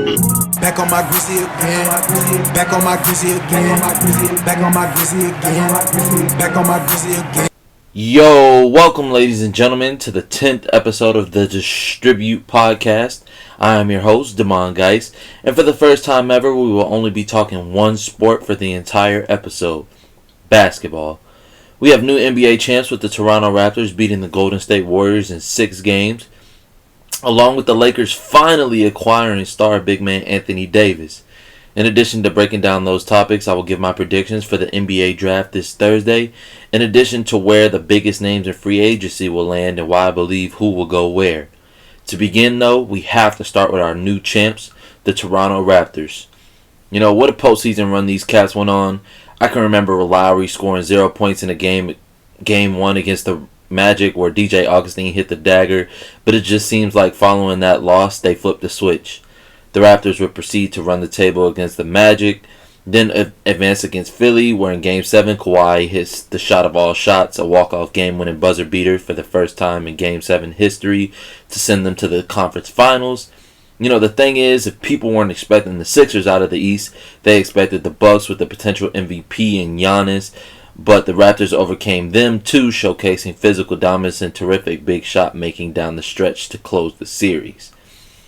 Back on my grizzly again. Back on my grizzly again. Back on my grizzly again. Back on my grizzly again. Yo, welcome ladies and gentlemen to the 10th episode of the Dishhhtribute podcast. I am your host, Damon Geis, and for the first time ever, we will only be talking one sport for the entire episode, basketball. We have new NBA champs with the Toronto Raptors beating the Golden State Warriors in 6 games, along with the Lakers finally acquiring star big man Anthony Davis. In addition to breaking down those topics, I will give my predictions for the NBA draft this Thursday, in addition to where the biggest names in free agency will land and why I believe who will go where. To begin though, we have to start with our new champs, the Toronto Raptors. You know, what a postseason run these cats went on. I can remember Lowry scoring 0 points in a game 1 against the Magic where DJ Augustine hit the dagger, but it just seems like following that loss, they flipped the switch. The Raptors would proceed to run the table against the Magic, then advance against Philly, where in Game 7, Kawhi hits the shot of all shots, a walk-off game-winning buzzer beater for the first time in Game 7 history to send them to the conference finals. You know, the thing is, if people weren't expecting the Sixers out of the East, they expected the Bucks with the potential MVP in Giannis, but the Raptors overcame them too, showcasing physical dominance and terrific big shot making down the stretch to close the series.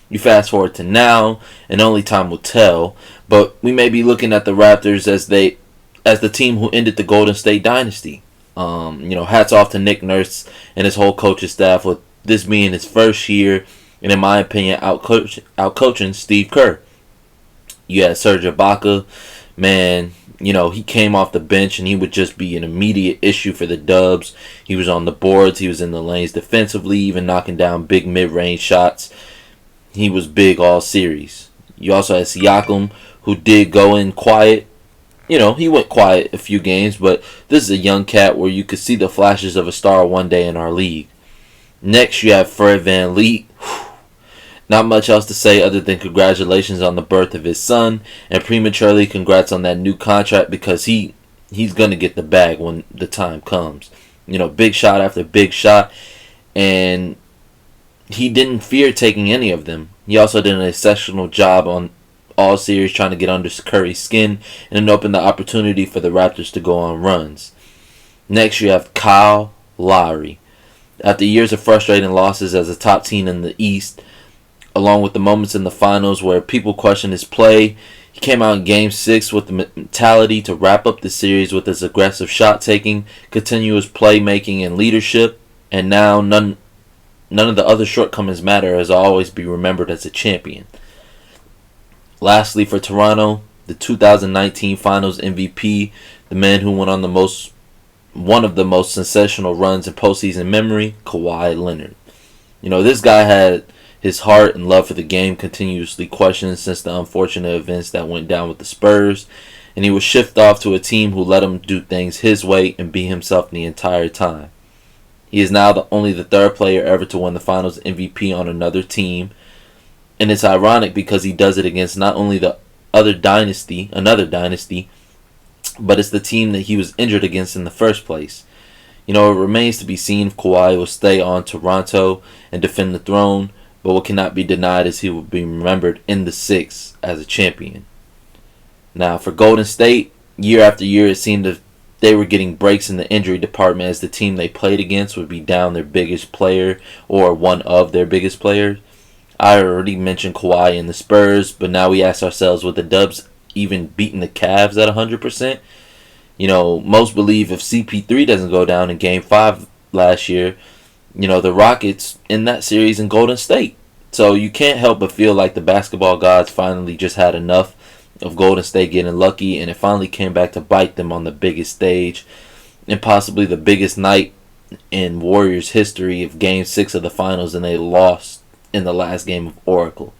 You fast forward to now, and only time will tell, but we may be looking at the Raptors as the team who ended the Golden State dynasty. Hats off to Nick Nurse and his whole coaching staff, with this being his first year, and in my opinion, out-coaching Steve Kerr. You had Serge Ibaka, man. You know, he came off the bench and he would just be an immediate issue for the Dubs. He was on the boards, he was in the lanes defensively, even knocking down big mid-range shots. He was big all series. You also had Siakam, who did go in quiet. You know, he went quiet a few games, but this is a young cat where you could see the flashes of a star one day in our league. Next, you have Fred VanVleet. Not much else to say other than congratulations on the birth of his son, and prematurely congrats on that new contract, because he's going to get the bag when the time comes. You know, big shot after big shot, and he didn't fear taking any of them. He also did an exceptional job on all series trying to get under Curry's skin, and it opened the opportunity for the Raptors to go on runs. Next, you have Kyle Lowry. After years of frustrating losses as a top team in the East, along with the moments in the finals where people questioned his play, he came out in Game 6 with the mentality to wrap up the series with his aggressive shot-taking, continuous playmaking, and leadership, and now none of the other shortcomings matter, as I'll always be remembered as a champion. Lastly, for Toronto, the 2019 Finals MVP, the man who went on one of the most sensational runs in postseason memory, Kawhi Leonard. You know, this guy had his heart and love for the game continuously questioned since the unfortunate events that went down with the Spurs, and he was shipped off to a team who let him do things his way and be himself the entire time. He is now only the third player ever to win the Finals MVP on another team, and it's ironic because he does it against not only another dynasty, but it's the team that he was injured against in the first place. You know, it remains to be seen if Kawhi will stay on Toronto and defend the throne, but what cannot be denied is he will be remembered in the six as a champion. Now, for Golden State, year after year, it seemed that they were getting breaks in the injury department as the team they played against would be down their biggest player or one of their biggest players. I already mentioned Kawhi and the Spurs, but now we ask ourselves, would the Dubs even beating the Cavs at 100%? You know, most believe if CP3 doesn't go down in Game 5 last year, you know, the Rockets in that series in Golden State. So you can't help but feel like the basketball gods finally just had enough of Golden State getting lucky, and it finally came back to bite them on the biggest stage and possibly the biggest night in Warriors history of Game 6 of the Finals, and they lost in the last game of Oracle.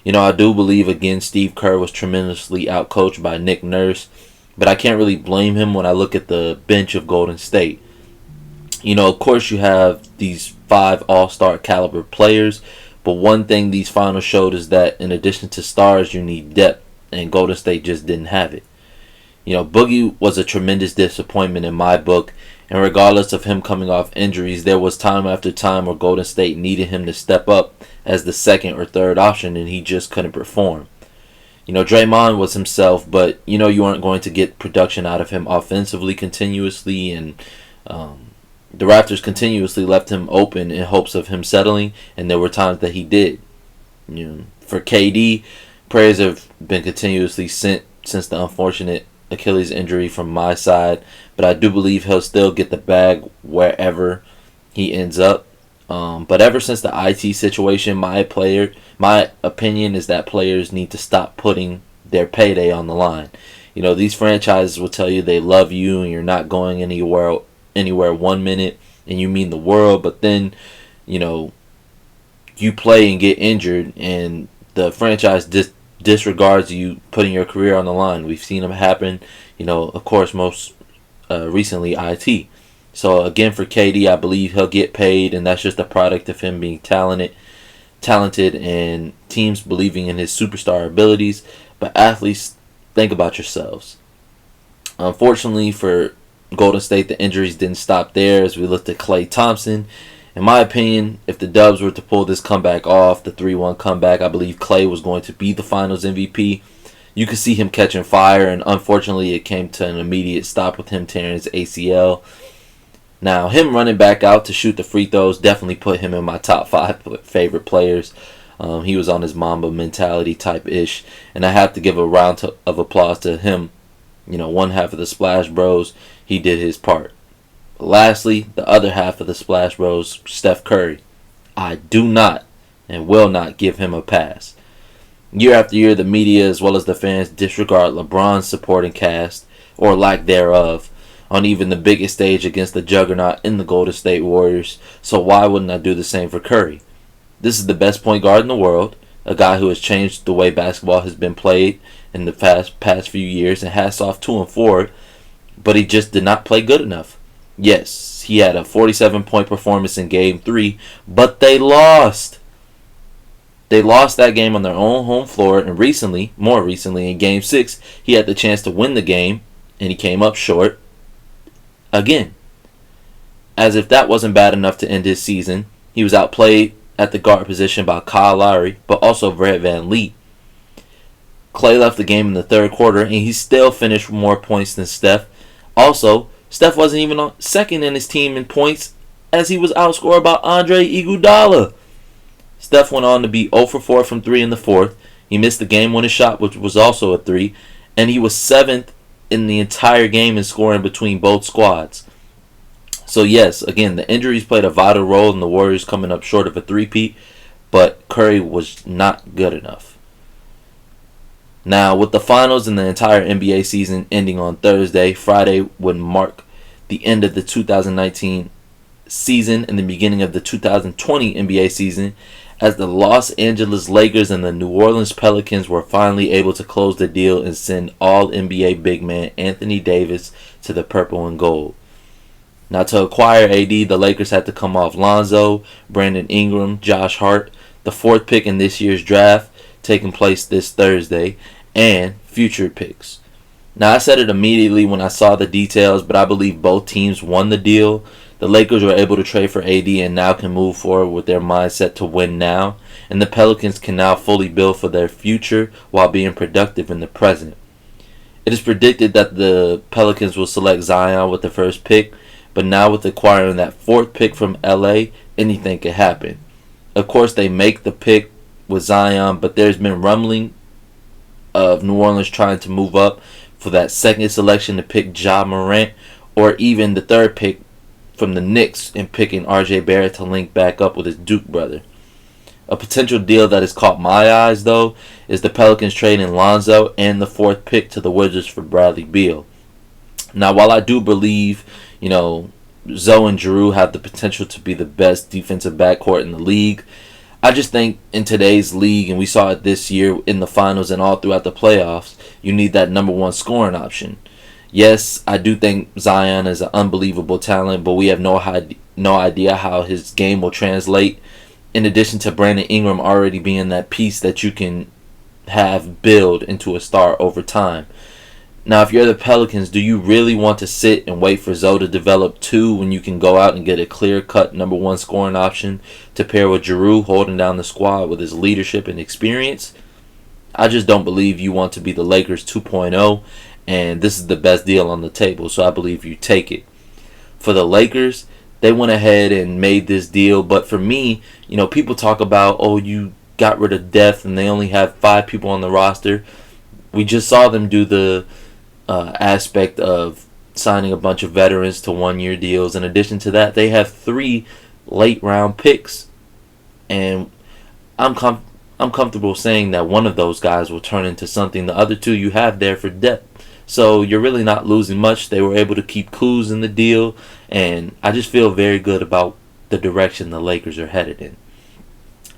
You know, I do believe, again, Steve Kerr was tremendously outcoached by Nick Nurse, but I can't really blame him when I look at the bench of Golden State. You know, of course you have these 5 all-star caliber players, but one thing these finals showed is that in addition to stars, you need depth, and Golden State just didn't have it. You know, Boogie was a tremendous disappointment in my book, and regardless of him coming off injuries, there was time after time where Golden State needed him to step up as the second or third option, and he just couldn't perform. Draymond was himself, but you aren't going to get production out of him offensively continuously, and the Raptors continuously left him open in hopes of him settling, and there were times that he did. For KD, prayers have been continuously sent since the unfortunate Achilles injury from my side, but I do believe he'll still get the bag wherever he ends up. But ever since the IT situation, my opinion is that players need to stop putting their payday on the line. These franchises will tell you they love you and you're not going anywhere 1 minute and you mean the world, but then you play and get injured and the franchise disregards you putting your career on the line. We've seen them happen, of course, most recently IT. So again, for KD, I believe he'll get paid, and that's just a product of him being talented and teams believing in his superstar abilities. But athletes, think about yourselves. Unfortunately for Golden State, the injuries didn't stop there as we looked at Klay Thompson. In my opinion, if the Dubs were to pull this comeback off, the 3-1 comeback, I believe Klay was going to be the Finals MVP. You could see him catching fire, and unfortunately it came to an immediate stop with him tearing his ACL. Now, him running back out to shoot the free throws definitely put him in my top 5 favorite players. He was on his Mamba mentality type-ish, and I have to give a round of applause to him. One half of the Splash Bros, he did his part. Lastly, the other half of the Splash Bros, Steph Curry. I do not and will not give him a pass. Year after year, the media as well as the fans disregard LeBron's supporting cast, or lack thereof, on even the biggest stage against the juggernaut in the Golden State Warriors, so why wouldn't I do the same for Curry? This is the best point guard in the world, a guy who has changed the way basketball has been played in the past few years, and hats off to him for it, but he just did not play good enough. Yes, he had a 47-point performance in Game 3, but they lost. They lost that game on their own home floor, and more recently, in Game 6, he had the chance to win the game, and he came up short. Again, as if that wasn't bad enough to end his season, he was outplayed at the guard position by Kyle Lowry, but also Brett VanVleet. Klay left the game in the third quarter, and he still finished with more points than Steph. Also, Steph wasn't even on second in his team in points, as he was outscored by Andre Iguodala. Steph went on to be 0 for 4 from 3 in the fourth. He missed the game-winning shot, which was also a 3, and he was 7th in the entire game in scoring between both squads. So yes, again, the injuries played a vital role in the Warriors coming up short of a three-peat, but Curry was not good enough. Now, with the finals and the entire NBA season ending on Thursday, Friday would mark the end of the 2019 season and the beginning of the 2020 NBA season, as the Los Angeles Lakers and the New Orleans Pelicans were finally able to close the deal and send all-NBA big man Anthony Davis to the purple and gold. Now, to acquire AD, the Lakers had to come off Lonzo, Brandon Ingram, Josh Hart, the 4th pick in this year's draft, taking place this Thursday, and future picks. Now, I said it immediately when I saw the details, but I believe both teams won the deal. The Lakers were able to trade for AD and now can move forward with their mindset to win now, and the Pelicans can now fully build for their future while being productive in the present. It is predicted that the Pelicans will select Zion with the first pick, but now with acquiring that 4th pick from LA, anything could happen. Of course, they make the pick with Zion, but there's been rumbling of New Orleans trying to move up for that 2nd selection to pick Ja Morant, or even the 3rd pick from the Knicks and picking RJ Barrett to link back up with his Duke brother. A potential deal that has caught my eyes, though, is the Pelicans trading Lonzo and the 4th pick to the Wizards for Bradley Beal. Now, while I do believe, Zoe and Giroux have the potential to be the best defensive backcourt in the league, I just think in today's league, and we saw it this year in the finals and all throughout the playoffs, you need that number 1 scoring option. Yes, I do think Zion is an unbelievable talent, but we have no idea how his game will translate. In addition to Brandon Ingram already being that piece that you can have build into a star over time. Now, if you're the Pelicans, do you really want to sit and wait for Zoe to develop too when you can go out and get a clear-cut number 1 scoring option to pair with Giroux holding down the squad with his leadership and experience? I just don't believe you want to be the Lakers 2.0, and this is the best deal on the table, so I believe you take it. For the Lakers, they went ahead and made this deal, but for me, people talk about, oh, you got rid of depth and they only have 5 people on the roster. We just saw them do the aspect of signing a bunch of veterans to 1-year deals. In addition to that, they have 3 late round picks, and I'm comfortable saying that one of those guys will turn into something. The other 2 you have there for depth. So you're really not losing much. They were able to keep Kuz in the deal, and I just feel very good about the direction the Lakers are headed in.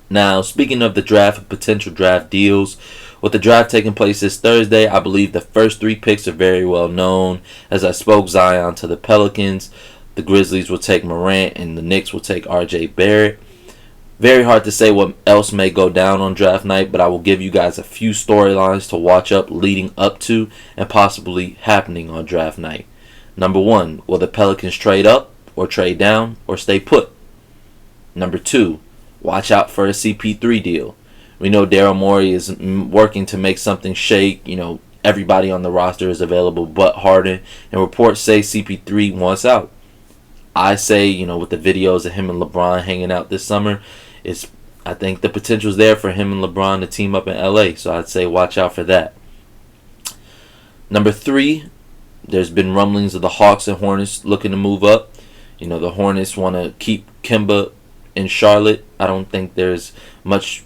Now, speaking of the draft and potential draft deals, with the draft taking place this Thursday, I believe the first 3 picks are very well known. As I spoke Zion to the Pelicans, the Grizzlies will take Morant, and the Knicks will take RJ Barrett. Very hard to say what else may go down on draft night, but I will give you guys a few storylines to watch up leading up to and possibly happening on draft night. Number 1, will the Pelicans trade up or trade down or stay put? Number 2, watch out for a CP3 deal. We know Daryl Morey is working to make something shake. Everybody on the roster is available but Harden, and reports say CP3 wants out. I say, with the videos of him and LeBron hanging out this summer, I think the potential's there for him and LeBron to team up in LA, so I'd say watch out for that. Number 3, there's been rumblings of the Hawks and Hornets looking to move up. The Hornets want to keep Kemba in Charlotte. I don't think there's much,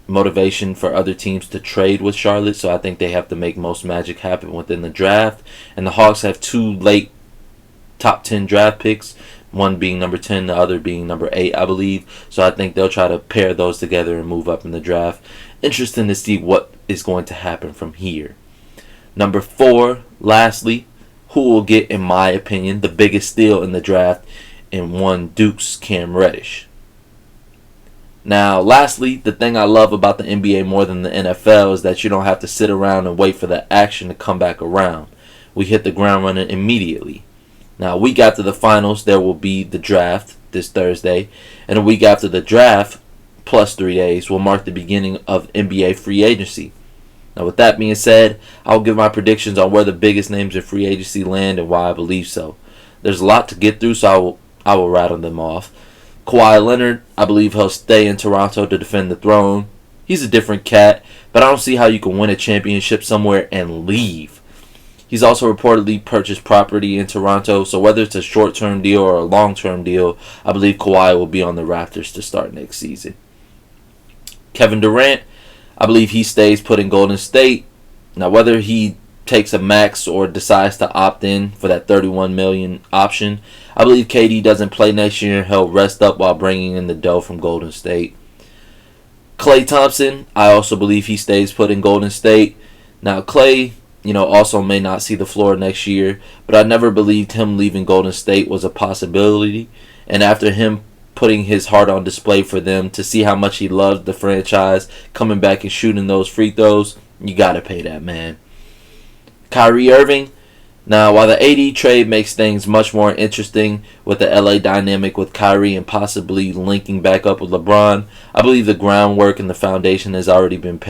motivation for other teams to trade with Charlotte, so I think they have to make most magic happen within the draft. And the Hawks have 2 late top 10 draft picks, one being number 10, the other being number 8, I believe. So I think they'll try to pair those together and move up in the draft. Interesting to see what is going to happen from here. Number 4, lastly, who will get, in my opinion, the biggest steal in the draft in one Duke's Cam Reddish. Now, lastly, the thing I love about the NBA more than the NFL is that you don't have to sit around and wait for the action to come back around. We hit the ground running immediately. Now, a week after the finals, there will be the draft this Thursday, and a week after the draft, plus 3 days, will mark the beginning of NBA free agency. Now, with that being said, I'll give my predictions on where the biggest names in free agency land and why I believe so. There's a lot to get through, so I will rattle them off. Kawhi Leonard, I believe he'll stay in Toronto to defend the throne. He's a different cat, but I don't see how you can win a championship somewhere and leave. He's also reportedly purchased property in Toronto, so whether it's a short-term deal or a long-term deal, I believe Kawhi will be on the Raptors to start next season. Kevin Durant, I believe he stays put in Golden State. Now, whether he takes a max or decides to opt in for that $31 million option, I believe KD doesn't play next year and he'll rest up while bringing in the dough from Golden State. Klay Thompson, I also believe he stays put in Golden State. Now, Klay, also may not see the floor next year, but I never believed him leaving Golden State was a possibility. And after him putting his heart on display for them to see how much he loved the franchise, coming back and shooting those free throws, you got to pay that man. Kyrie Irving, now while the AD trade makes things much more interesting with the LA dynamic with Kyrie and possibly linking back up with LeBron, I believe the groundwork and the foundation has already been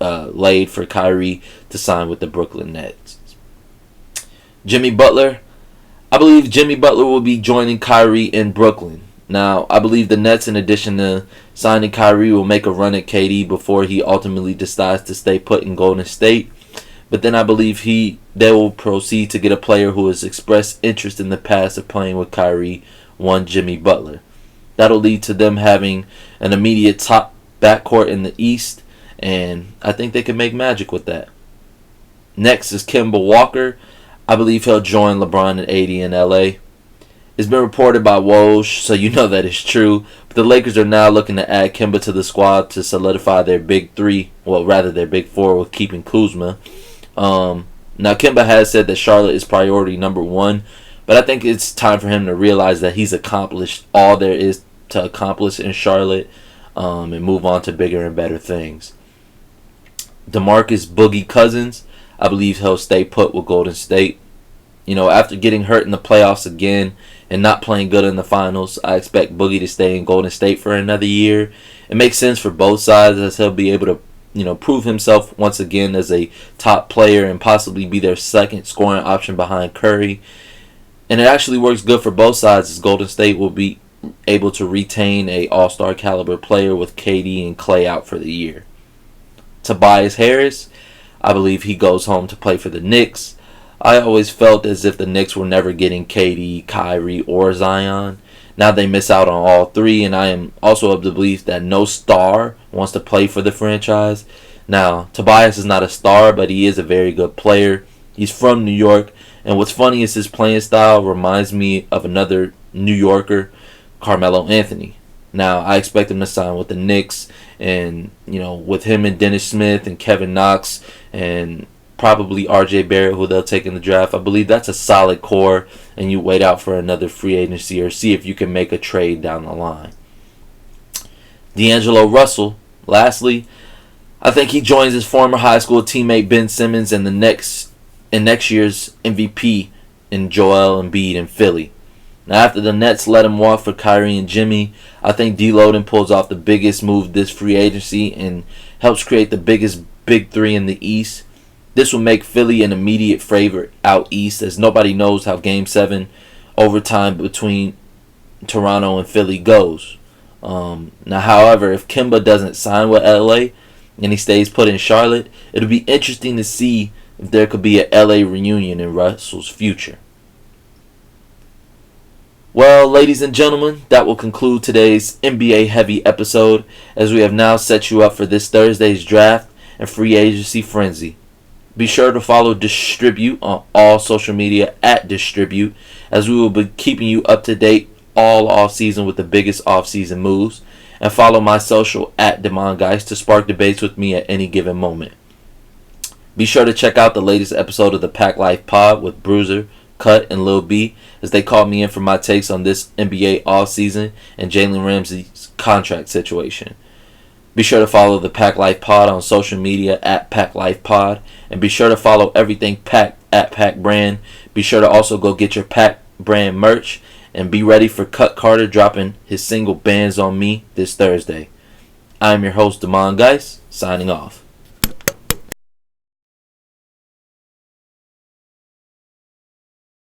laid for Kyrie to sign with the Brooklyn Nets. Jimmy Butler, I believe Jimmy Butler will be joining Kyrie in Brooklyn. Now, I believe the Nets, in addition to signing Kyrie, will make a run at KD before he ultimately decides to stay put in Golden State. But then I believe they will proceed to get a player who has expressed interest in the past of playing with Kyrie, one Jimmy Butler. That'll lead to them having an immediate top backcourt in the East, and I think they can make magic with that. Next is Kemba Walker. I believe he'll join LeBron and AD in LA. It's been reported by Woj, so you know that it's true. But the Lakers are now looking to add Kemba to the squad to solidify their big three, well, rather their big four with keeping Kuzma. Now, Kemba has said that Charlotte is priority number 1, but I think it's time for him to realize that he's accomplished all there is to accomplish in Charlotte and move on to bigger and better things. DeMarcus Boogie Cousins, I believe he'll stay put with Golden State. After getting hurt in the playoffs again and not playing good in the finals, I expect Boogie to stay in Golden State for another year. It makes sense for both sides as he'll be able to prove himself once again as a top player and possibly be their second scoring option behind Curry. And it actually works good for both sides, as Golden State will be able to retain a all-star caliber player with KD and Klay out for the year. Tobias Harris, I believe he goes home to play for the Knicks. I always felt as if the Knicks were never getting KD, Kyrie, or Zion. Now they miss out on all three, and I am also of the belief that no star wants to play for the franchise. Now, Tobias is not a star, but he is a very good player. He's from New York, and what's funny is his playing style reminds me of another New Yorker, Carmelo Anthony. Now, I expect him to sign with the Knicks, and, with him and Dennis Smith and Kevin Knox and probably RJ Barrett, who they'll take in the draft. I believe that's a solid core, and you wait out for another free agency or see if you can make a trade down the line. D'Angelo Russell, lastly, I think he joins his former high school teammate Ben Simmons and next year's MVP in Joel Embiid in Philly. Now, after the Nets let him walk for Kyrie and Jimmy, I think D-Loden pulls off the biggest move this free agency and helps create the biggest big three in the East. This will make Philly an immediate favorite out East, as nobody knows how Game 7 overtime between Toronto and Philly goes. Now, however, if Kemba doesn't sign with LA and he stays put in Charlotte, it'll be interesting to see if there could be a LA reunion in Russell's future. Well, ladies and gentlemen, that will conclude today's NBA heavy episode, as we have now set you up for this Thursday's draft and free agency frenzy. Be sure to follow Dishhhtribute on all social media at Dishhhtribute, as we will be keeping you up to date all off season with the biggest off season moves. And follow my social at DemonGeist to spark debates with me at any given moment. Be sure to check out the latest episode of the PACT Life Pod with Bruiser, Cut, and Lil B, as they called me in for my takes on this NBA offseason and Jalen Ramsey's contract situation. Be sure to follow the PACT Life Pod on social media at PACT Life Pod, and be sure to follow everything PACT at PACT Brand. Be sure to also go get your PACT Brand merch, and be ready for Cut Carter dropping his single Bands on Me this Thursday. I am your host, DemonGeist, signing off.